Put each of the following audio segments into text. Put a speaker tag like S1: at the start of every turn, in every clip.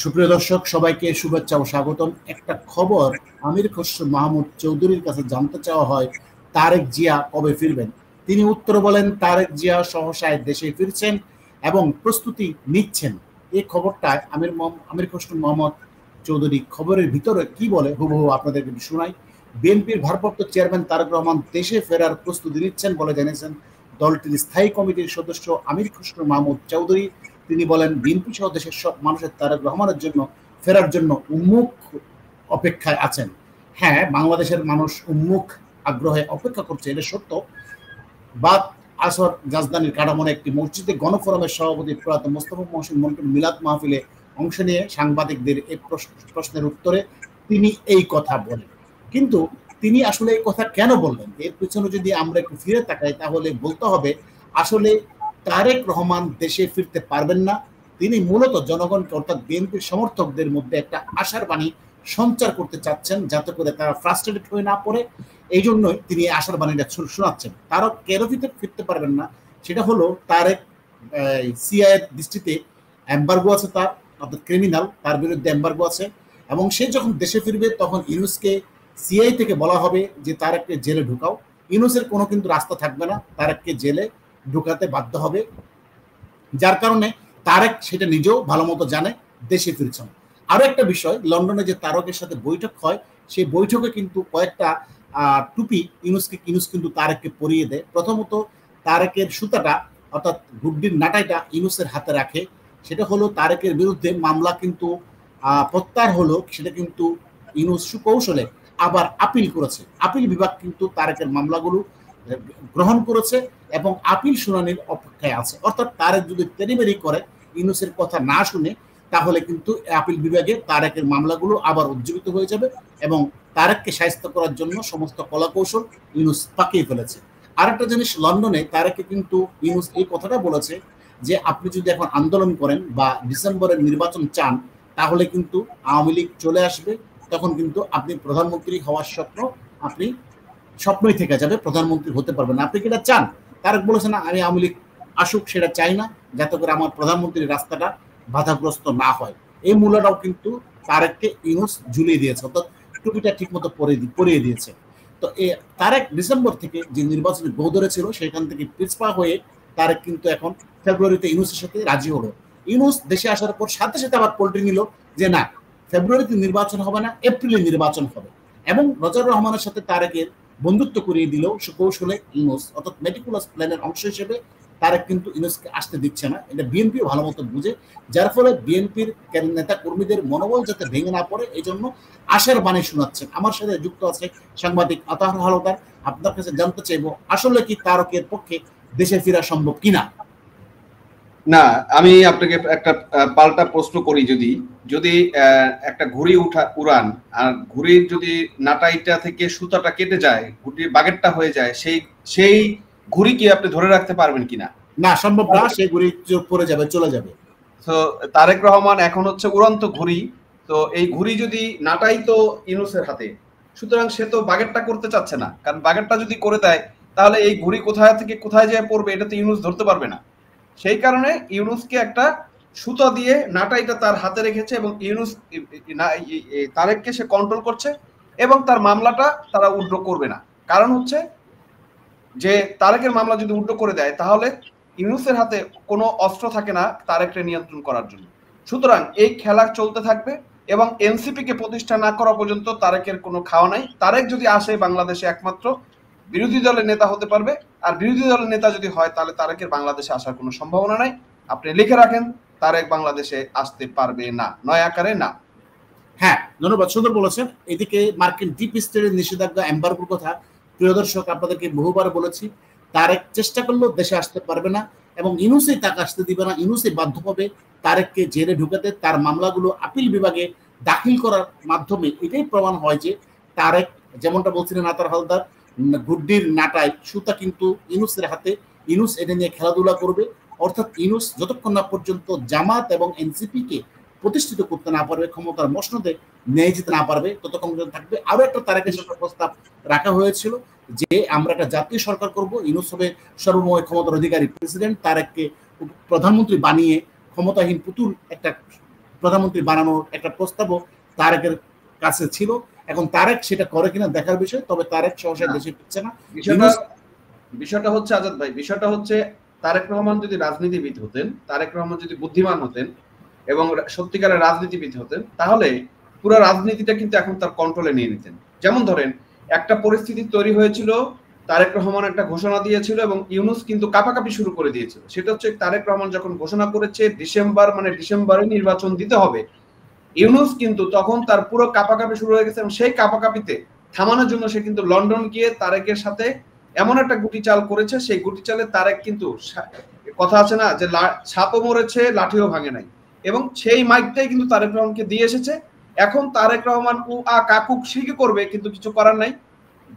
S1: সুপ্রিয় দর্শক, সবাইকে শুভেচ্ছা ও স্বাগতম। একটা খবর আমির খসরু মাহমুদ চৌধুরীর কাছে জানতে চাওয়া হয়, তারেক জিয়া কবে ফিরবেন। তিনি উত্তর বলেন, তারেক জিয়া সহসায় দেশে ফিরছেন এবং প্রস্তুতি নিচ্ছেন। এই খবরটা আমির খসরু মোহাম্মদ চৌধুরী খবরের ভিতরে কি বলে হুবহু আপনাদেরকে শোনাই। বিএনপির ভারপ্রাপ্ত চেয়ারম্যান তারেক রহমান দেশে ফেরার প্রস্তুতি নিচ্ছেন বলে জানিয়েছেন দলটির স্থায়ী কমিটির সদস্য আমির খসরু মাহমুদ চৌধুরী। তিনি বলেন, বিএনপি সহ দেশের সব মানুষের তারেক রহমানের জন্য ফেরার জন্য উন্মুখ অপেক্ষায় আছেন। হ্যাঁ, বাংলাদেশের মানুষ উন্মুখ আগ্রহে অপেক্ষা করছে, এটা সত্য। বাদ আসর রাজধানীর কাটামনে একটি মসজিদে গণফোরামের সভাপতি প্রয়াত মোস্তফা মহসিন মন্টুর মিলাদ মাহফিলে অংশ নিয়ে সাংবাদিকদের এই প্রশ্নের উত্তরে তিনি এই কথা বলেন। কিন্তু তিনি আসলে এই কথা কেন বললেন, এর পিছনে যদি আমরা একটু ফিরে তাকাই তাহলে বলতে হবে, আসলে তারেক রহমান দেশে ফিরতে পারবেন না। তিনি মূলত জনগণকে অর্থাৎ বিএনপির সমর্থকদের মধ্যে একটা আশার বাণী সঞ্চার করতে চাচ্ছেন, যাতে করে তারা ফ্রাস্ট্রেটেড হয়ে না পড়ে। এই জন্যই তিনি আশার বাণীটা শোনাচ্ছেন। তারও কেরোফিতে ফিরতে পারবেন না, সেটা হলো তারেক সিআইয়ের দৃষ্টিতে এম্বার্গো আছে, তার অর্থাৎ ক্রিমিনাল, তার বিরুদ্ধে এম্বার্গো আছে। এবং সে যখন দেশে ফিরবে তখন ইউনুসকে সিআই থেকে বলা হবে যে তারেককে জেলে ঢুকাও। ইউনুসের কোনো কিন্তু রাস্তা থাকবে না, তারেককে জেলে ঢুকাতে বাধ্য হবে। যার কারণে তারেক সেটা নিজেও ভালো মতো জানে, দেশে ফিরছেন। আরো একটা বিষয়, লন্ডনে যে তারকের সাথে বৈঠক হয়, সেই বৈঠকে কিন্তু কয়েকটা টুপি ইউনুস কিন্তু তারেককে পরিয়ে দেয়। প্রথমত তারেকের সুতাটা অর্থাৎ গুড্ডির নাটাইটা ইউনুসের হাতে রাখে। সেটা হলো তারেকের বিরুদ্ধে মামলা কিন্তু প্রত্যাহার হলো, সেটা কিন্তু ইউনুস সুকৌশলে আবার আপিল করেছে। আপিল বিভাগ কিন্তু তারেকের মামলাগুলো গ্রহণ করেছে এবং আপিল শুনানির অপেক্ষায় আছে। অর্থাৎ তারেক যদি তেরিবেরি করে, ইউনুসের কথা না শুনে, তাহলে কিন্তু আপিল বিভাগে তারেকের মামলাগুলো আবার উজ্জীবিত হয়ে যাবে এবং তারেককে শায়েস্তা করার জন্য সমস্ত কলাকৌশল ইউনুস পাকিয়ে ফেলেছে। আর একটা জিনিস, লন্ডনে তারেকে কিন্তু ইউনুস এই কথাটা বলেছে যে আপনি যদি এখন আন্দোলন করেন বা ডিসেম্বরের নির্বাচন চান, তাহলে কিন্তু আওয়ামী লীগ চলে আসবে, তখন কিন্তু আপনি প্রধানমন্ত্রী হওয়ার আপনি স্বপ্নই থেকে যাবে, প্রধানমন্ত্রী হতে পারবেন না। আপনি কি এটা চান? তারেক বলেছে না, আমি আওয়ামী লীগ আসুক সেটা চাই না, যাতে করে আমার প্রধানমন্ত্রীর রাস্তাটা বাধাগ্রস্ত না হয়। এই মূল্যটাও কিন্তু তারেককে ইউনুস ঝুলিয়ে দিয়েছে, অর্থাৎ টুপিটা ঠিক মতো পরিয়ে দিয়েছে। তো তারেক ডিসেম্বর থেকে যে নির্বাচনী গৌদরে ছিল, সেখান থেকে পিছপা হয়ে তারেক কিন্তু এখন ফেব্রুয়ারিতে ইউনুসের সাথে রাজি হলো। ইউনুস দেশে আসার পর সাথে সাথে আবার পোল্ট্রি নিল যে না, ফেব্রুয়ারিতে নির্বাচন হবে না, এপ্রিলে নির্বাচন হবে। এবং নজর রহমানের সাথে তারেকের বন্ধুত্ব করিয়ে দিল সুকৌশলে ইউনুস, অর্থাৎ মেটিকুলাস প্ল্যানের অংশ হিসেবে তারেক কিন্তু ইউনুসকে আসতে দিচ্ছে না। এটা বিএনপিও ভালো মতো বুঝে, যার ফলে বিএনপির নেতা কর্মীদের মনোবল যাতে ভেঙে না পড়ে, এই জন্য আশার বাণী শোনাচ্ছেন। আমার সাথে যুক্ত আছে সাংবাদিক আতাহার হালদার। আপনার কাছে জানতে চাইবো, আসলে কি তারকের পক্ষে দেশে ফেরা সম্ভব কিনা?
S2: না, আমি আপনাকে একটা পাল্টা প্রশ্ন করি। যদি যদি একটা ঘুড়ি উড়ান, আর ঘুড়ির যদি নাটাইটা থেকে সুতাটা কেটে যায়, ঘুড়ির বাগেরটা হয়ে যায়, সেই ঘুড়ি কি আপনি ধরে রাখতে পারবেন কিনা?
S1: না, সম্ভব না, সেই ঘুড়ি পড়ে যাবে, চলে যাবে।
S2: তো তারেক রহমান এখন হচ্ছে উড়ন্ত ঘুড়ি। তো এই ঘুড়ি যদি নাটাই তো ইউনুসের হাতে, সুতরাং সে তো বাগেরটা করতে চাচ্ছে না, কারণ বাগেরটা যদি করে দেয় তাহলে এই ঘুড়ি কোথায় থেকে কোথায় যায় পড়বে এটা তো ইউনুস ধরতে পারবে না। সেই কারণে ইউনুসকে একটা সুতা দিয়ে নাটাইটা তার হাতে রেখেছে এবং ইউনুস তারেককে সে কন্ট্রোল করছে এবং তার মামলাটা তারা উইথড্র করবে না। কারণ হচ্ছে যে তারেকের মামলা যদি উইথড্র করে দেয় তাহলে ইউনুসের হাতে কোনো অস্ত্র থাকে না তারেককে নিয়ন্ত্রণ করার জন্য। সুতরাং এই খেলা চলতে থাকবে এবং এনসিপি কে প্রতিষ্ঠা না করা পর্যন্ত তারেকের কোনো খাওয়া নাই। তারেক যদি আসে বাংলাদেশে একমাত্র বিরোধী দলের নেতা হতে পারবে, আর বিরোধী দলের নেতা যদি হয় তাহলে তারেকের বাংলাদেশে আসার কোনো সম্ভাবনা নাই। আপনি লিখে রাখেন, তারেক বাংলাদেশে আসতে পারবে না, নয় আকারে না।
S1: হ্যাঁ, ধন্যবাদ, সুন্দর বলেছেন। এদিকে মার্কিন ডিপ স্টেটের নিষেধাজ্ঞা এম্বার্গোর কথা প্রিয় দর্শক আপনাদেরকে বহুবার বলেছি। তারেক চেষ্টা করলেও দেশে আসতে পারবে না এবং ইউনুসই তাকে আসতে দিবে না। ইউনুসই বাধ্য হবে তারেককে জেলে ঢুকাতে। তার মামলাগুলো আপিল বিভাগে দাখিল করার মাধ্যমে এটাই প্রমাণ হয় যে তারেক, যেমনটা বলছিলেন আতার হালদার, গুড্ডির নাটায় সুতা কিন্তু ইউনুসের হাতে। ইউনুস এটা নিয়ে খেলাধুলা করবে, অর্থাৎ ইউনুস যতক্ষণ না পর্যন্ত জামাত এবং এনসিপি কে প্রতিষ্ঠিত করতে না পারবে, ক্ষমতার মসনদে নিয়ে যেতে না পারবে, ততক্ষণ থাকবে। আরো একটা তারেকের সরকার প্রস্তাব রাখা হয়েছিল যে আমরা একটা জাতীয় সরকার করব, ইউনুস হবে সর্বময় ক্ষমতার অধিকারী প্রেসিডেন্ট, তারেককে প্রধানমন্ত্রী বানিয়ে ক্ষমতাহীন পুতুল একটা প্রধানমন্ত্রী বানানোর একটা প্রস্তাবও তারেকের কাছে ছিল। এখন তারেক সেটা করে কিনা দেখার বিষয়, তবে তারেক সহসা দেশে ফিরছে না।
S2: বিষয়টা হচ্ছে আজাদ ভাই, বিষয়টা হচ্ছে তারেক রহমান যদি রাজনীতিবিদ হতেন, তারেক রহমান যদি বুদ্ধিমান হতেন এবং সত্যিকারের রাজনীতিবিদ হতেন, তাহলে পুরো রাজনীতিটা কিন্তু এখন তার কন্ট্রোলে নিয়ে নিতেন। যেমন ধরেন একটা পরিস্থিতি তৈরি হয়েছিল, তারেক রহমান একটা ঘোষণা দিয়েছিল এবং ইউনূস কিন্তু কাঁপাকাঁপি শুরু করে দিয়েছিল। সেটা হচ্ছে তারেক রহমান যখন ঘোষণা করেছে ডিসেম্বরে নির্বাচন দিতে হবে, ইউনূস কিন্তু তখন তার পুরো কাঁপাকাঁপি শুরু হয়ে গেছে এবং সেই কাঁপাকাঁপিতে থামানোর জন্য সে কিন্তু লন্ডন গিয়ে তারেকের সাথে এমন একটা গুটি চাল করেছে, সেই গুটি চালে তারেক কিন্তু, কথা আছে না যে সাপও মরেছে লাঠিও ভাঙে নাই, এবং সেই মাইকটাই কিন্তু তারেক রহমানকে দিয়ে এসেছে। এখন তারেক রহমান কাকুক শিখে করবে, কিন্তু কিছু করার নাই।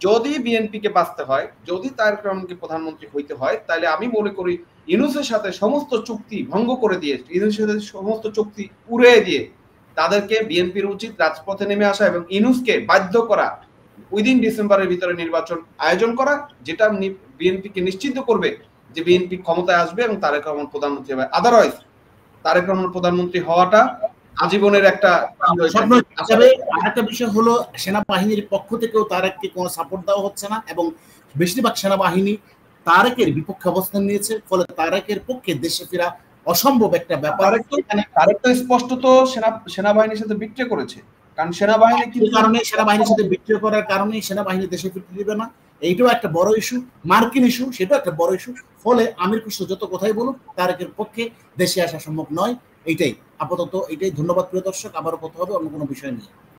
S2: যদি বিএনপি কে বাঁচতে হয়, যদি তারেক রহমানকে প্রধানমন্ত্রী হইতে হয়, তাহলে আমি মনে করি ইউনূসের সাথে সমস্ত চুক্তি ভঙ্গ করে দিয়ে, ইউনূসের সাথে সমস্ত চুক্তি উড়িয়ে দিয়ে তাদেরকে বিএনপির উচিত রাজপথে নেমে আসা এবং ইউনূসকে বাধ্য করা উইদিন ডিসেম্বরের ভিতরে নির্বাচন আয়োজন করা, যেটা বিএনপিকে নিশ্চিত করবে যে বিএনপি ক্ষমতায় আসবে এবং তারেক রহমান প্রধানমন্ত্রী হবে। আদারওয়াইজ তারেক রহমান প্রধানমন্ত্রী হওয়াটা আজীবনের একটা
S1: স্বপ্ন হিসাবে। আরেকটা বিষয় হলো সেনাবাহিনীর পক্ষ থেকেও তারেককে কোনো সাপোর্ট দেওয়া হচ্ছে না এবং বেশিরভাগ সেনাবাহিনী তারেকের বিপক্ষে অবস্থান নিয়েছে, ফলে তারেকের পক্ষে দেশে ফেরা অসম্ভব একটা ব্যাপার।
S2: তারেক তো স্পষ্টত সেনাবাহিনীর সাথে বিক্রি করেছে, কারণ সেনাবাহিনী
S1: কিন্তু কারণে সেনাবাহিনীর সাথে বিক্রি করার কারণে সেনাবাহিনী দেশে ফিরতে দিবে না, এইটাও একটা বড় ইস্যু। মার্কিন ইস্যু, সেটাও একটা বড় ইস্যু। ফলে আমির খুসরো যত কথাই বলুক, তারেকের পক্ষে দেশে আসা সম্ভব নয়। এইটাই আপাতত, এইটাই। ধন্যবাদ প্রিয় দর্শক, আবারও কথা হবে অন্য কোনো বিষয় নিয়ে।